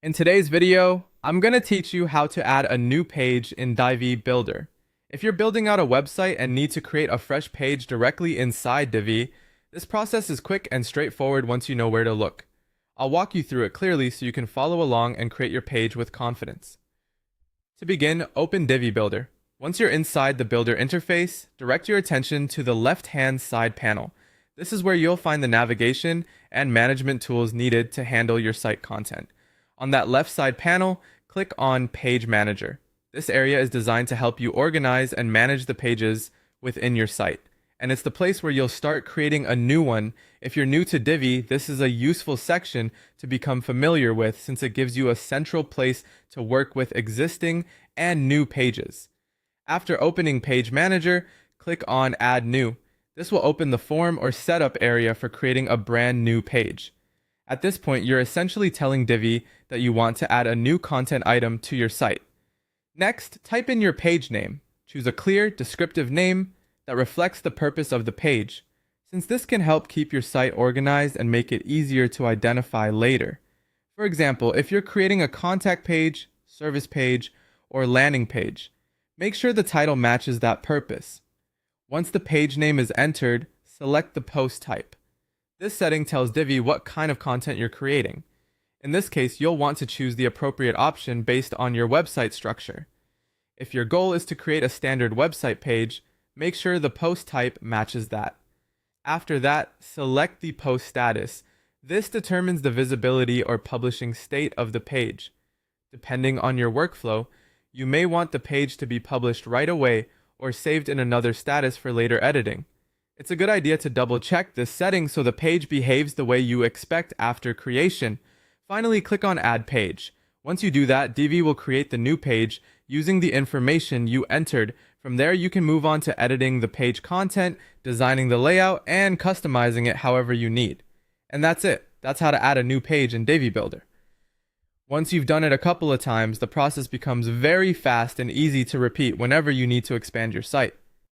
In today's video, I'm going to teach you how to add a new page in Divi Builder. If you're building out a website and need to create a fresh page directly inside Divi, this process is quick and straightforward once you know where to look. I'll walk you through it clearly so you can follow along and create your page with confidence. To begin, open Divi Builder. Once you're inside the Builder interface, direct your attention to the left-hand side panel. This is where you'll find the navigation and management tools needed to handle your site content. On that left side panel, click on Page Manager. This area is designed to help you organize and manage the pages within your site. And it's the place where you'll start creating a new one. If you're new to Divi, this is a useful section to become familiar with since it gives you a central place to work with existing and new pages. After opening Page Manager, click on Add New. This will open the form or setup area for creating a brand new page. At this point, you're essentially telling Divi that you want to add a new content item to your site. Next, type in your page name. Choose a clear, descriptive name that reflects the purpose of the page, since this can help keep your site organized and make it easier to identify later. For example, if you're creating a contact page, service page, or landing page, make sure the title matches that purpose. Once the page name is entered, select the post type. This setting tells Divi what kind of content you're creating. In this case, you'll want to choose the appropriate option based on your website structure. If your goal is to create a standard website page, make sure the post type matches that. After that, select the post status. This determines the visibility or publishing state of the page. Depending on your workflow, you may want the page to be published right away or saved in another status for later editing. It's a good idea to double check this setting so the page behaves the way you expect after creation. Finally, click on Add Page. Once you do that, Divi will create the new page using the information you entered. From there, you can move on to editing the page content, designing the layout, and customizing it however you need. And that's it. That's how to add a new page in Divi Builder. Once you've done it a couple of times, the process becomes very fast and easy to repeat whenever you need to expand your site.